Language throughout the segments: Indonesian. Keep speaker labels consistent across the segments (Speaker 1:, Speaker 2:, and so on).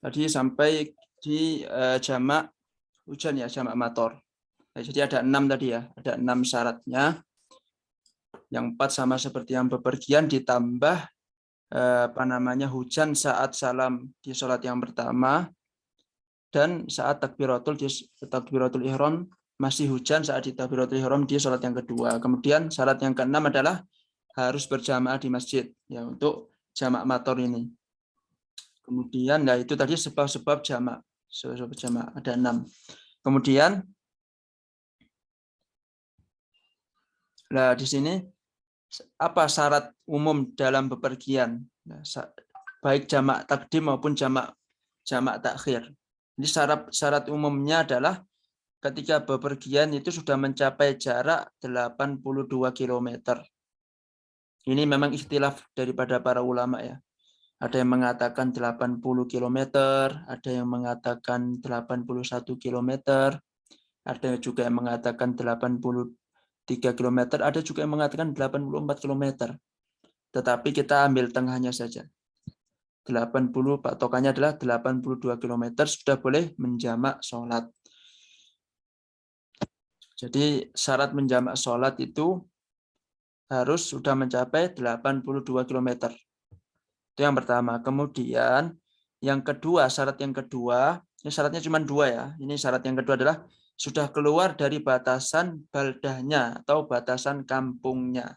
Speaker 1: Tadi sampai di jamak hujan ya, jamak mator. Nah, jadi ada 6 tadi ya, ada 6 syaratnya. Yang 4 sama seperti yang bepergian ditambah hujan saat salam di sholat yang pertama dan saat takbiratul ihram masih hujan saat di takbiratul ihram di sholat yang kedua. Kemudian syarat yang keenam adalah harus berjamaah di masjid ya untuk jamak mator ini. Kemudian nah itu tadi sebab-sebab jamak. Sebab jamak ada 6. Kemudian nah di sini apa syarat umum dalam bepergian? Nah, baik jamak takdim maupun jamak takhir. Ini syarat umumnya adalah ketika bepergian itu sudah mencapai jarak 82 km. Ini memang ikhtilaf daripada para ulama ya. Ada yang mengatakan 80 km, ada yang mengatakan 81 km, ada juga yang mengatakan 83 km, ada juga yang mengatakan 84 km. Tetapi kita ambil tengahnya saja. 80 patokannya adalah 82 km sudah boleh menjamak sholat. Jadi syarat menjamak sholat itu harus sudah mencapai 82 km. Itu yang pertama. Kemudian yang kedua, syarat yang kedua, ini syaratnya cuma 2 ya. Ini syarat yang kedua adalah sudah keluar dari batasan baldahnya atau batasan kampungnya.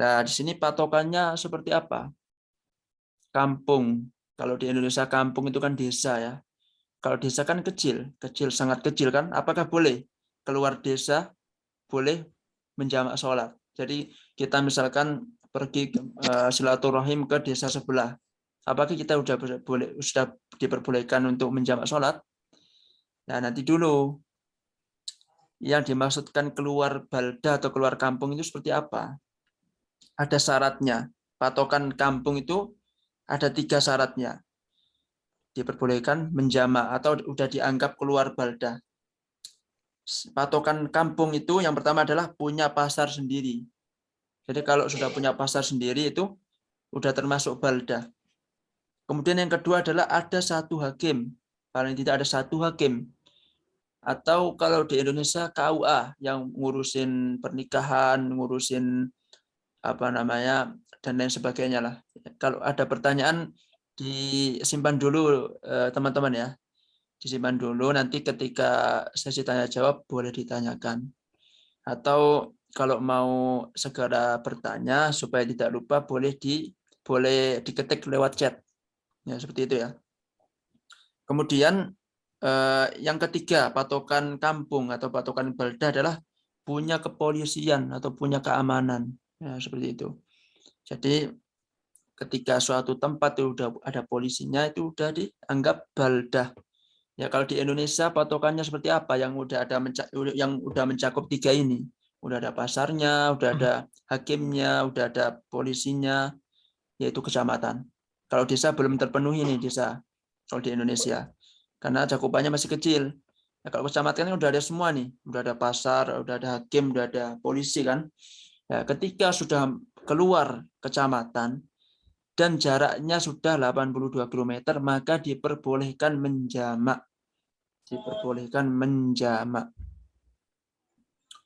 Speaker 1: Nah, di sini patokannya seperti apa? Kampung. Kalau di Indonesia kampung itu kan desa ya. Kalau desa kan kecil, sangat kecil kan. Apakah boleh keluar desa? Boleh menjamak sholat. Jadi kita misalkan pergi silaturahim ke desa sebelah. Apakah kita sudah diperbolehkan untuk menjamak sholat? Nah nanti dulu yang dimaksudkan keluar balda atau keluar kampung itu seperti apa? Ada syaratnya. Patokan kampung itu ada 3 syaratnya. Diperbolehkan menjamak atau sudah dianggap keluar balda. Patokan kampung itu yang pertama adalah punya pasar sendiri. Jadi kalau sudah punya pasar sendiri itu sudah termasuk balda. Kemudian yang kedua adalah ada 1 hakim. Paling tidak ada 1 hakim. Atau kalau di Indonesia KUA yang ngurusin pernikahan, ngurusin dan lain sebagainya lah. Kalau ada pertanyaan disimpan dulu teman-teman ya. Disimpan dulu nanti ketika sesi tanya jawab boleh ditanyakan. Atau kalau mau segera bertanya supaya tidak lupa boleh diketik lewat chat. Ya, seperti itu ya. Kemudian yang ketiga, patokan kampung atau patokan balda adalah punya kepolisian atau punya keamanan. Ya, seperti itu. Jadi ketika suatu tempat itu sudah ada polisinya itu sudah dianggap balda. Ya kalau di Indonesia patokannya seperti apa yang udah mencakup 3 ini? Udah ada pasarnya, udah ada hakimnya, udah ada polisinya, yaitu kecamatan. Kalau desa belum terpenuhi nih desa kalau di Indonesia. Karena cakupannya masih kecil. Nah, kalau kecamatan kan udah ada semua nih, udah ada pasar, udah ada hakim, udah ada polisi kan. Ya, ketika sudah keluar kecamatan dan jaraknya sudah 82 km, maka diperbolehkan menjamak.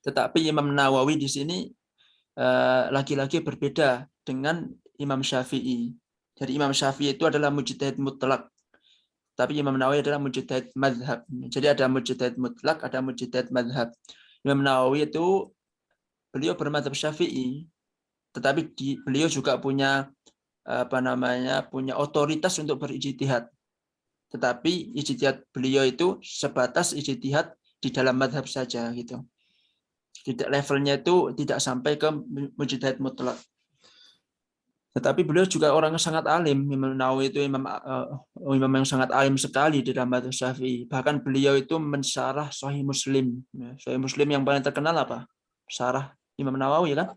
Speaker 1: Tetapi Imam Nawawi di sini lagi-lagi berbeda dengan Imam Syafi'i. Jadi Imam Syafi'i itu adalah mujtahid mutlak. Tapi Imam Nawawi adalah mujtahid madhab. Jadi ada mujtahid mutlak, ada mujtahid madhab. Imam Nawawi itu beliau bermadhab Syafi'i, tetapi beliau juga punya punya otoritas untuk berijtihad. Tetapi ijtihad beliau itu sebatas ijtihad di dalam madhab saja gitu. Tidak levelnya itu tidak sampai ke mujtahid mutlak. Tetapi beliau juga orang yang sangat alim. Imam Nawawi itu imam yang sangat alim sekali di dalam madhab Syafi'i. Bahkan beliau itu mensyarah Sahih Muslim. Sahih Muslim yang paling terkenal apa? Syarah Imam Nawawi kan?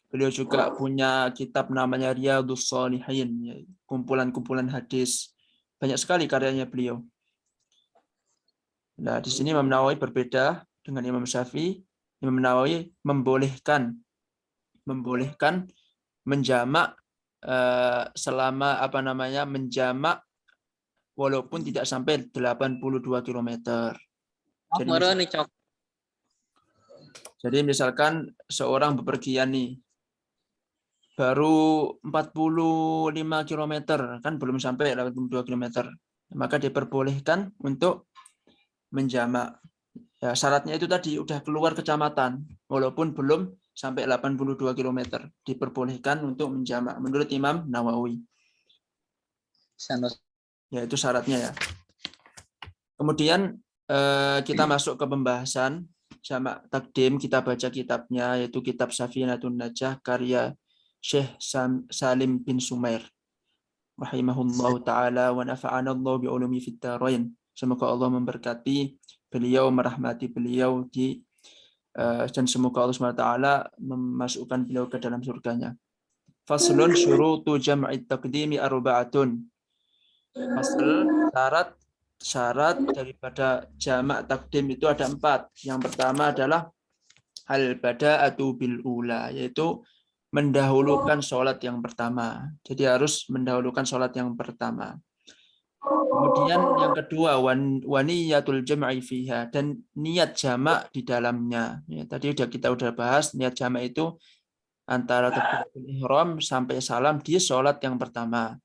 Speaker 1: Beliau juga punya kitab namanya Riyadhus Shalihin, kumpulan-kumpulan hadis. Banyak sekali karyanya beliau. Nah, di sini Imam Nawawi berbeda dengan Imam Syafi'i. Imam Nawawi membolehkan menjamak selama menjamak walaupun tidak sampai 82 km. Jadi misalkan seorang bepergian nih, baru 45 km, kan belum sampai 82 km. Maka diperbolehkan untuk menjamak. Ya, syaratnya itu tadi udah keluar kecamatan, walaupun belum sampai 82 km. Diperbolehkan untuk menjamak menurut Imam Nawawi. Ya, itu syaratnya ya. Kemudian kita masuk ke pembahasan jamak takdim. Kita baca kitabnya, yaitu kitab Safinatun Najah karya Syekh Salim bin Sumair rahimahullahu taala wa nafa'ana Allah bi ulumi fid dharain. Semoga Allah memberkati beliau, merahmati beliau dan semoga Allah SWT memasukkan beliau ke dalam surganya. Faslun syurutu jam'i taqdimi arba'atun. Fasl, syarat daripada jamak takdim itu ada 4. Yang pertama adalah al-bada'atu bil ula, yaitu mendahulukan sholat yang pertama. Jadi harus mendahulukan sholat yang pertama. Kemudian yang kedua, waniyatul jam'i fiha, dan niat jamak di dalamnya. Ya, tadi kita udah bahas niat jamak itu antara takbiratul ihram sampai salam di sholat yang pertama.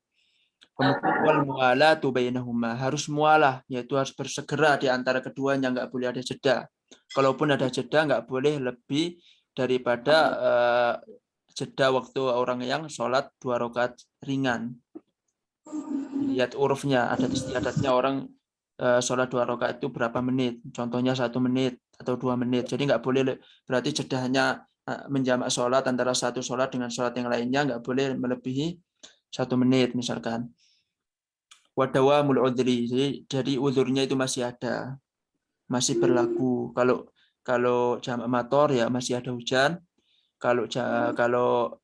Speaker 1: Kemudian wal mualatu bainahuma, harus mualah, yaitu harus bersegera di antara keduanya, nggak boleh ada jeda. Kalaupun ada jeda, nggak boleh lebih daripada jeda waktu orang yang sholat 2 rakaat ringan. Lihat urufnya, adat istiadatnya orang sholat 2 rakaat itu berapa menit. Contohnya 1 menit atau 2 menit. Jadi nggak boleh, berarti jedanya menjamak sholat antara satu sholat dengan sholat yang lainnya nggak boleh melebihi 1 menit misalkan. Wadawamul udhri, jadi uzurnya itu masih ada, masih berlaku. Kalau jamak mator ya masih ada hujan. Kalau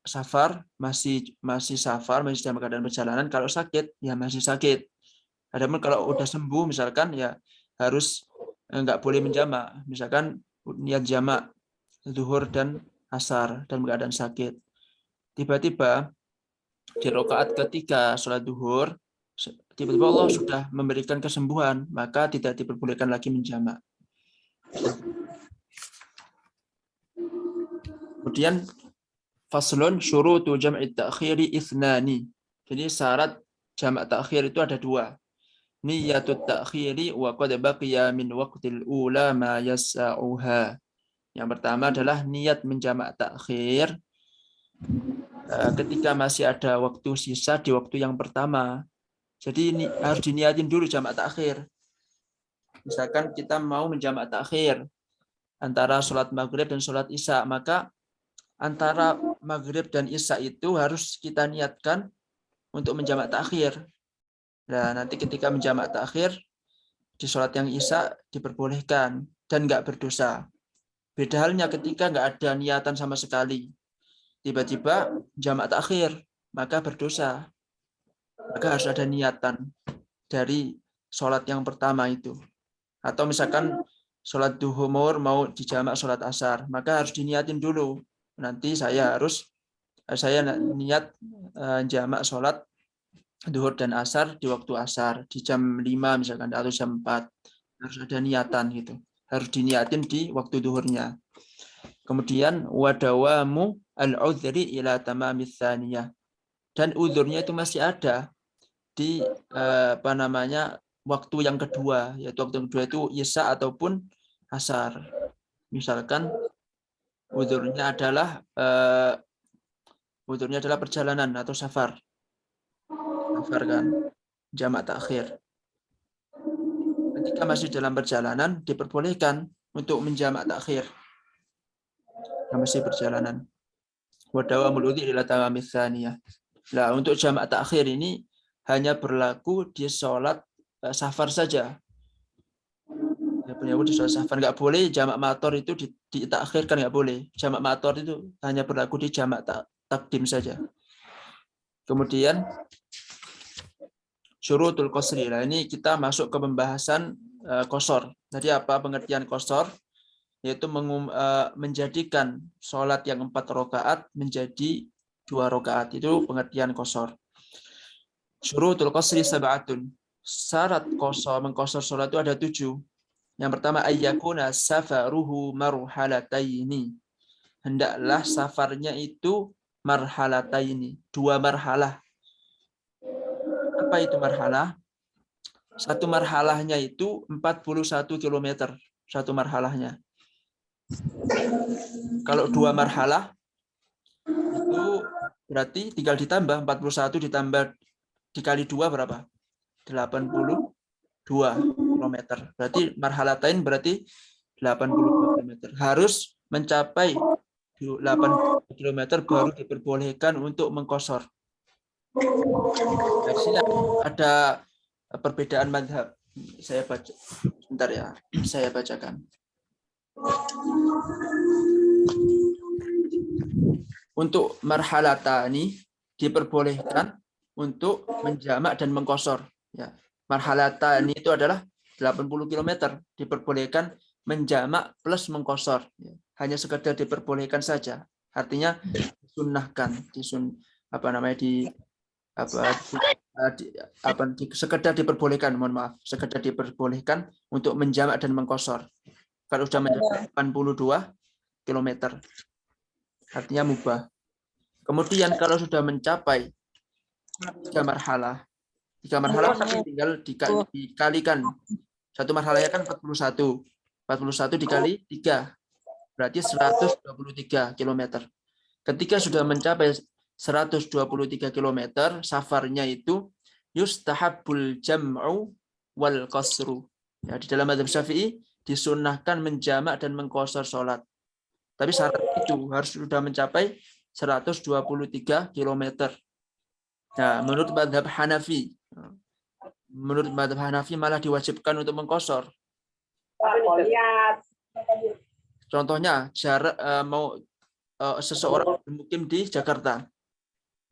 Speaker 1: safar masih safar, masih dalam keadaan perjalanan. Kalau sakit ya masih sakit. Adapun kalau udah sembuh misalkan ya harus nggak boleh menjamak. Misalkan niat jamak zuhur dan asar dalam keadaan sakit. Tiba-tiba di rakaat ketiga sholat zuhur, tiba-tiba Allah sudah memberikan kesembuhan, maka tidak diperbolehkan lagi menjamak. Kemudian faslun syurutu jam'i ta'khiri ithnani. Jadi syarat jamak takhir itu ada 2. Niyatut ta'khiri wa qad baqiya min waqtil ula ma yas'uha. Yang pertama adalah niat menjamak takhir ketika masih ada waktu sisa di waktu yang pertama. Jadi ini harus diniatin dulu jamak takhir. Misalkan kita mau menjamak takhir antara sholat maghrib dan sholat isya, maka antara maghrib dan isya itu harus kita niatkan untuk menjamak takhir. Nah, nanti ketika menjamak takhir di sholat yang isya diperbolehkan dan nggak berdosa. Beda halnya ketika nggak ada niatan sama sekali, tiba-tiba jamak takhir, maka berdosa. Maka harus ada niatan dari sholat yang pertama itu. Atau misalkan sholat duhur mau dijamak sholat asar, maka harus diniatin dulu. Nanti saya niat jamak sholat duhur dan asar di waktu asar, di jam 5 misalkan, atau jam 4. Harus ada niatan gitu. Harus diniatin di waktu duhurnya. Kemudian wadawamu al-udhri ila tamamits tsaniyah. Dan uzurnya itu masih ada di waktu yang kedua, yaitu waktu yang kedua itu isya ataupun asar. Misalkan uzurnya adalah perjalanan atau safar. Safar kan, jamak takhir. Ketika masih dalam perjalanan diperbolehkan untuk menjamak takhir. Masih perjalanan. Wadawamul udhri ila tamamits tsaniyah. Nah, untuk jamak takhir ini hanya berlaku di sholat safar saja. Di sholat safar nggak boleh jamak mator itu ditakhirkan, nggak boleh. Jamak mator itu hanya berlaku di jamak takdim saja. Kemudian syurutul qasri. Nah, ini kita masuk ke pembahasan qasar. Jadi apa pengertian qasar? Yaitu menjadikan sholat yang 4 rakaat menjadi 2 rakaat. Itu pengertian qasar. Syurutul qasri sab'atun. syarat mengqashar sholat itu ada 7. Yang pertama ayyakuna safaruhu marhalataini. Hendaklah safarnya itu marhalataini, 2 marhalah. Apa itu marhalah? Satu marhalahnya itu 41 km. Satu marhalahnya. Kalau 2 marhalah itu berarti tinggal ditambah 41 ditambah dikali 2 berapa? 82 km. Berarti marhalatain berarti 82 km. Harus mencapai 8 km baru diperbolehkan untuk mengqashar. Di sini ada perbedaan mazhab. Saya baca. Sebentar ya, saya bacakan. Untuk marhalatani diperbolehkan untuk menjamak dan mengqashar. Ya. Marhalatani itu adalah 80 km, diperbolehkan menjamak plus mengqashar. Ya. Hanya sekedar diperbolehkan saja. Artinya disunnahkan, sekedar diperbolehkan, mohon maaf, sekedar diperbolehkan untuk menjamak dan mengqashar. Kalau sudah mencapai 82 km. Artinya mubah. Kemudian kalau sudah mencapai 3 marhalah tapi tinggal dikalikan. Satu marhalahnya kan 41. 41 dikali 3. Berarti 123 km. Ketika sudah mencapai 123 km, safarnya itu yustahabbul jam'u wal qasru. Ya, di dalam mazhab Syafi'i disunnahkan menjamak dan mengqashar sholat. Tapi syarat itu harus sudah mencapai 123 km. Nah, menurut mazhab Hanafi malah diwajibkan untuk mengqashar. Contohnya jarak seseorang bermukim di Jakarta,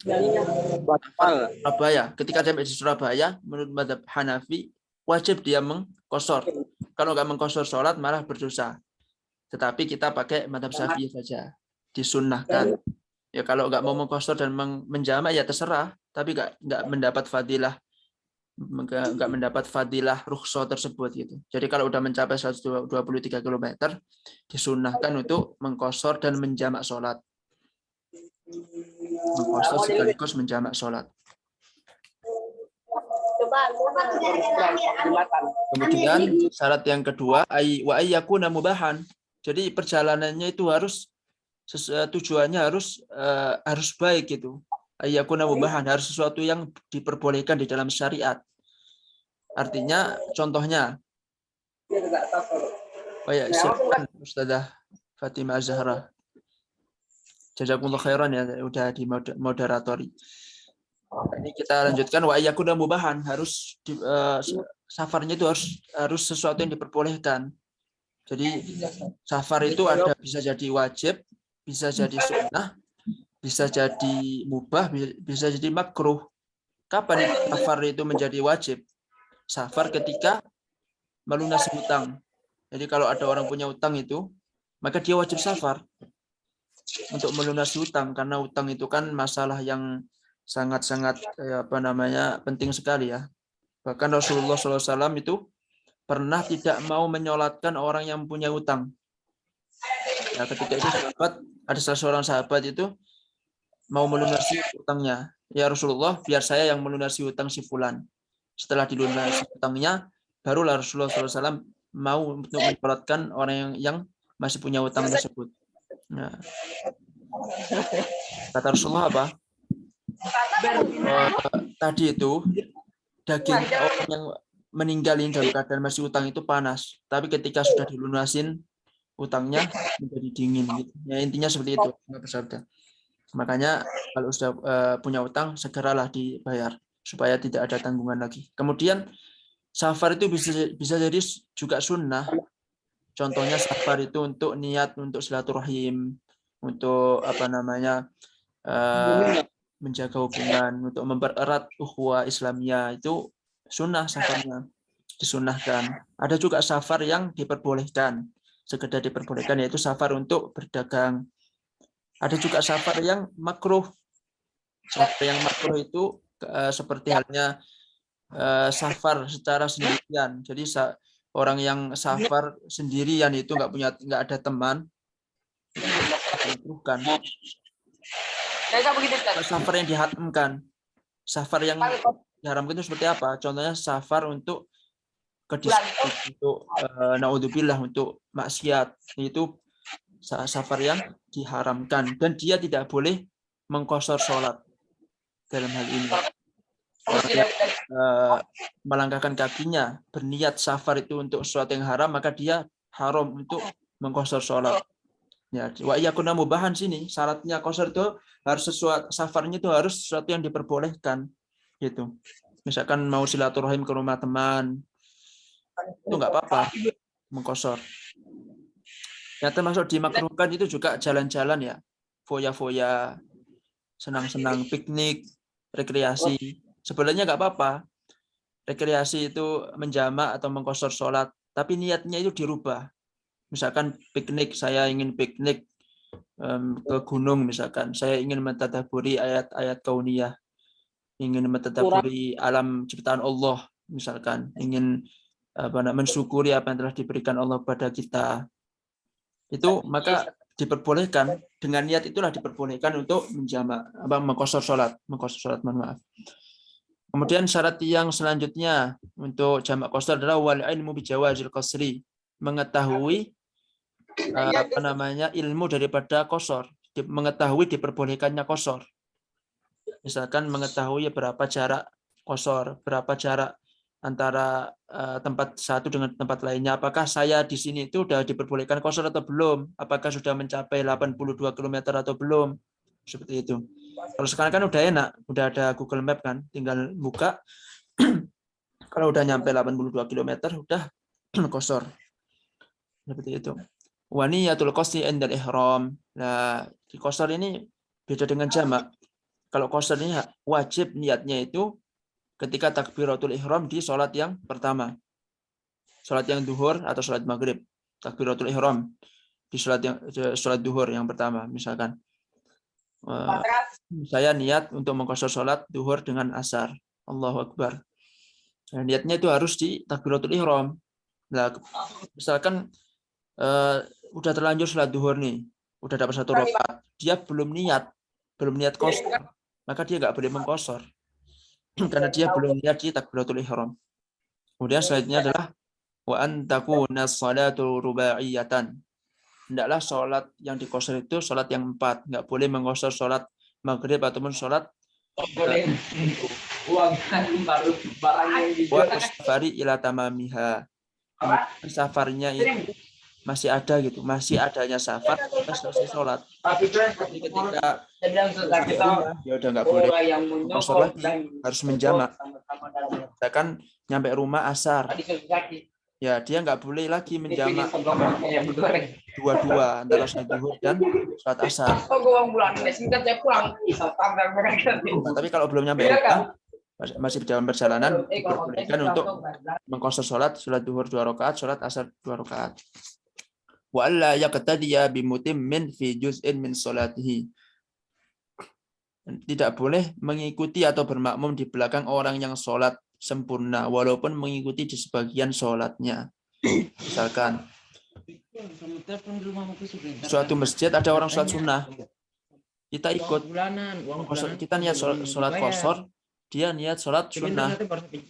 Speaker 1: Surabaya. Ketika sampai di Surabaya, menurut mazhab Hanafi wajib dia mengqashar. Kalau nggak mengqashar sholat malah berdosa. Tetapi kita pakai mazhab Syafi'i saja, disunnahkan. Ya kalau nggak mau mengqashar dan menjamak ya terserah, tapi nggak mendapat fadilah rukhsah tersebut gitu. Jadi kalau udah mencapai 123 km disunnahkan untuk mengqashar dan menjamak sholat. Mengqashar sekaligus menjamak sholat. Kemudian syarat yang kedua wa ayyakuna mubahan. Jadi perjalanannya itu tujuannya harus baik gitu. Ayyakuna mubahan, harus sesuatu yang diperbolehkan di dalam syariat. Artinya contohnya silakan Ustazah Fatimah Zahra. Jazakumullah khairan ya, udah di moderatori. Ini kita lanjutkan wa ayyakuna mubahan, harus safarnya itu harus sesuatu yang diperbolehkan. Jadi safar itu bisa jadi wajib, bisa jadi sunnah, bisa jadi mubah, bisa jadi makruh. Kapan safar itu menjadi wajib? Safar ketika melunasi hutang. Jadi kalau ada orang punya hutang itu, maka dia wajib safar untuk melunasi hutang, karena hutang itu kan masalah yang sangat-sangat penting sekali ya. Bahkan Rasulullah SAW itu pernah tidak mau menyolatkan orang yang punya hutang. Nah, ketika itu ada salah seorang sahabat itu mau melunasi hutangnya. Ya Rasulullah, biar saya yang melunasi hutang si fulan. Setelah dilunasi hutangnya, barulah Rasulullah SAW mau untuk menyolatkan orang yang masih punya hutang tersebut. Nah, kata Rasulullah apa? Tadi itu daging orang yang meninggal dalam keadaan masih hutang itu panas, tapi ketika sudah dilunasin hutangnya menjadi dingin gitu. Ya intinya seperti itu, bersabda. Makanya kalau sudah punya hutang segeralah dibayar supaya tidak ada tanggungan lagi. Kemudian safar itu bisa jadi juga sunnah. Contohnya safar itu untuk niat untuk silaturahim, untuk menjaga hubungan, untuk mempererat ukhuwah Islamiyah, itu sunnah safarnya, disunnahkan. Ada juga safar yang diperbolehkan, sekedar diperbolehkan, yaitu safar untuk berdagang. Ada juga safar yang makruh. Safar yang makruh itu seperti halnya safar secara sendirian. Jadi orang yang safar sendirian itu nggak ada teman, bukan. Safar yang diharamkan. Safar yang diharamkan itu seperti apa? Contohnya safar untuk ke diskotik, untuk naudzubillah, untuk maksiat. Itu safar yang diharamkan dan dia tidak boleh mengqashar sholat dalam hal ini. Orang yang melangkahkan kakinya berniat safar itu untuk sesuatu yang haram, maka dia haram untuk mengqashar sholat. Ya, wa iyakuna mubahan sini syaratnya qashar itu harus sesuatu, safarnya itu harus sesuatu yang diperbolehkan gitu. Misalkan mau silaturahim ke rumah teman, itu nggak apa-apa mengqashar. Ya, termasuk dimakruhkan itu juga jalan-jalan ya, foya-foya, senang-senang, piknik, rekreasi. Sebenarnya nggak apa-apa. Rekreasi itu menjamak atau mengqashar sholat, tapi niatnya itu dirubah. Misalkan piknik, saya ingin piknik ke gunung misalkan, saya ingin mentadabburi ayat-ayat kauniyah, ingin mentadabburi alam ciptaan Allah misalkan, ingin mensyukuri apa yang telah diberikan Allah pada kita. Itu maka diperbolehkan, dengan niat itulah diperbolehkan untuk menjamak, mengqashar sholat, mohon maaf. Kemudian syarat yang selanjutnya untuk jamak qashar adalah wal ilmu bi jawazil qasri, mengetahui ilmu daripada qashar, mengetahui diperbolehkannya qashar. Misalkan mengetahui berapa jarak qashar, berapa jarak antara tempat satu dengan tempat lainnya. Apakah saya di sini itu sudah diperbolehkan qashar atau belum? Apakah sudah mencapai 82 km atau belum? Seperti itu. Kalau sekarang kan udah enak, udah ada Google Map kan, tinggal buka. Kalau udah nyampe 82 km, udah qashar. Seperti itu. Wa niyatul qasdi indal ihram. Nah, di qashar ini beda dengan jamak. Kalau qashar ini wajib niatnya itu ketika takbiratul ihram di sholat yang pertama. Sholat yang duhur atau sholat maghrib. Takbiratul ihram di sholat duhur yang pertama misalkan. Saya niat untuk mengqashar sholat duhur dengan asar. Allahu Akbar. Nah, niatnya itu harus di takbiratul ihram. Nah, misalkan udah terlanjur sholat duhur nih, udah dapat 1 rakaat, dia belum niat qashar, maka dia nggak boleh mengqashar karena dia belum niat di takbiratul ihram. Kemudian selanjutnya adalah wa an takuna sholatu rubaiyatan. Hendaklah sholat yang diqashar itu sholat yang 4, nggak boleh mengqashar sholat maghrib ataupun sholat safari ila tamamiha. Safarnya itu masih ada gitu, masih adanya safar, kita selesai sholat. Jadi ketika ya udah nggak boleh qashar lagi, harus menjamak. Misalkan nyampe rumah asar, ya dia nggak boleh lagi menjamak dua-dua antara sholat duhur dan sholat asar. Tapi kalau belum nyampe rumah, masih dalam perjalanan, diperbolehkan untuk mengqashar sholat duhur 2 rakaat, sholat asar 2 rakaat. Wa alla yaqtadiya bimutimmin fi juz'in min sholatihi. Tidak boleh mengikuti atau bermakmum di belakang orang yang sholat sempurna, walaupun mengikuti di sebagian sholatnya. Misalkan suatu masjid ada orang sholat sunnah, kita ikut, kita niat sholat qashar, dia niat sholat sunnah,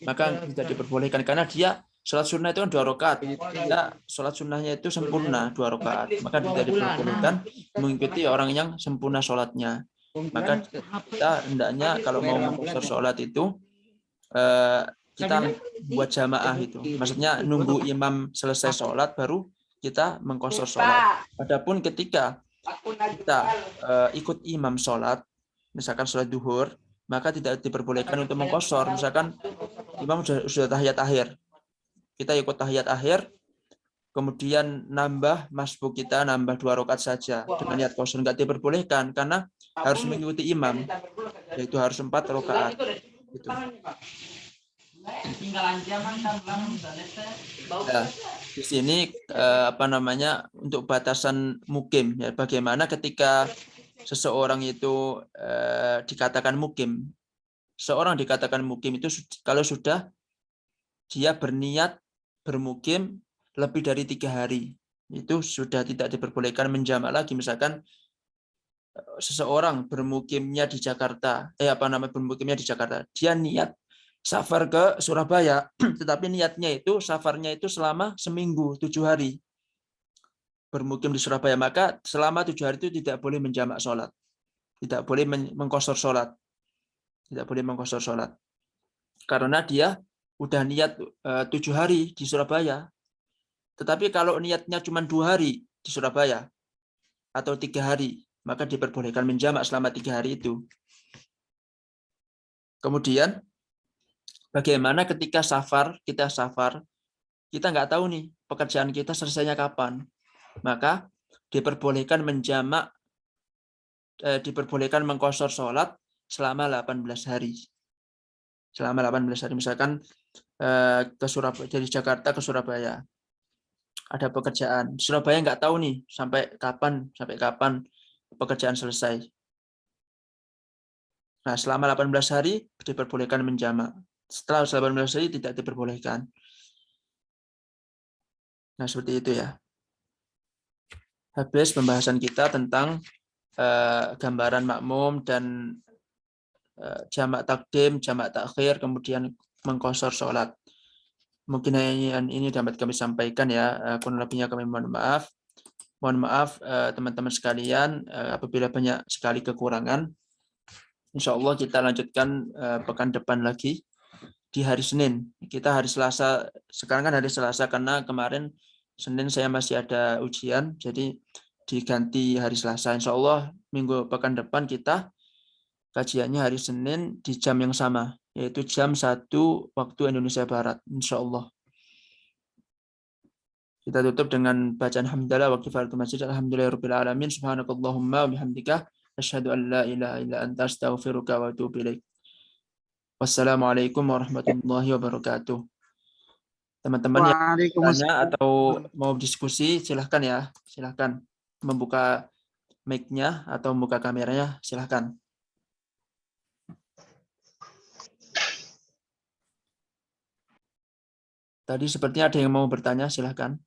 Speaker 1: maka tidak diperbolehkan karena dia sholat sunnah itu kan 2 rakaat, dia sholat sunnahnya itu sempurna 2 rakaat, maka tidak diperbolehkan mengikuti orang yang sempurna sholatnya. Maka kita hendaknya kalau mau mengqashar sholat itu kita buat jamaah itu, maksudnya nunggu imam selesai sholat baru kita mengqashar sholat. Adapun ketika kita ikut imam sholat, misalkan sholat duhur, maka tidak diperbolehkan untuk mengqashar. Misalkan imam sudah tahiyat akhir, kita ikut tahiyat akhir, kemudian masbuk kita nambah 2 rakaat saja dengan niat qashar, nggak diperbolehkan karena harus mengikuti imam, yaitu harus 4 rakaat. Gitu. Nah, di sini untuk batasan mukim, ya, bagaimana ketika seseorang itu dikatakan mukim. Seorang dikatakan mukim itu kalau sudah dia berniat bermukim lebih dari 3 hari. Itu sudah tidak diperbolehkan menjamak lagi. Misalkan seseorang bermukimnya di Jakarta, bermukimnya di Jakarta, dia niat safar ke Surabaya, tetapi niatnya itu safarnya itu selama seminggu 7 hari bermukim di Surabaya, maka selama 7 hari itu tidak boleh menjamak sholat, tidak boleh mengqashar sholat, tidak boleh mengqashar sholat, karena dia udah niat 7 hari di Surabaya. Tetapi kalau niatnya cuma 2 hari di Surabaya atau 3 hari, maka diperbolehkan menjamak selama 3 hari itu. Kemudian bagaimana ketika kita nggak tahu nih pekerjaan kita selesainya kapan, maka diperbolehkan diperbolehkan mengqashar sholat selama 18 hari. Selama 18 hari, misalkan ke Surabaya, dari Jakarta ke Surabaya ada pekerjaan. Surabaya nggak tahu nih sampai kapan pekerjaan selesai. Nah, selama 18 hari diperbolehkan menjamak. Setelah 18 hari tidak diperbolehkan. Nah, seperti itu ya. Habis pembahasan kita tentang gambaran makmum dan jamak takdim, jamak takhir, kemudian mengqashar sholat. Mungkin ini dapat kami sampaikan ya. Kurang lebihnya kami mohon maaf. Mohon maaf teman-teman sekalian apabila banyak sekali kekurangan. Insya Allah kita lanjutkan pekan depan lagi di hari Senin. Kita hari Selasa, sekarang kan hari Selasa karena kemarin Senin saya masih ada ujian, jadi diganti hari Selasa. Insya Allah minggu pekan depan kita kajiannya hari Senin di jam yang sama, yaitu jam 1 waktu Indonesia Barat. Insya Allah. Kita tutup dengan bacaan hamdalah wa kifaratul masjid. Alhamdulillahirabbil alamin. Subhanakallahumma wa bihamdika asyhadu an la ilaha illa anta astaghfiruka wa atubu ilaik. Wassalamualaikum warahmatullahi wabarakatuh. Teman-teman yang tanya atau mau diskusi silahkan ya. Silahkan membuka mic-nya atau membuka kameranya, silahkan. Tadi sepertinya ada yang mau bertanya, silahkan.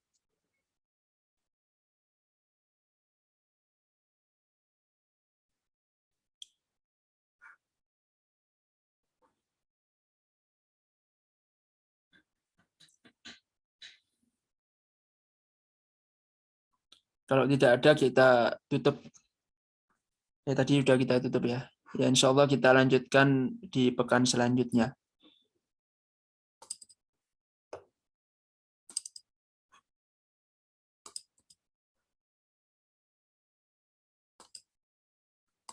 Speaker 1: Kalau tidak ada kita tutup. Ya tadi sudah kita tutup ya. Ya insya Allah kita lanjutkan di pekan selanjutnya.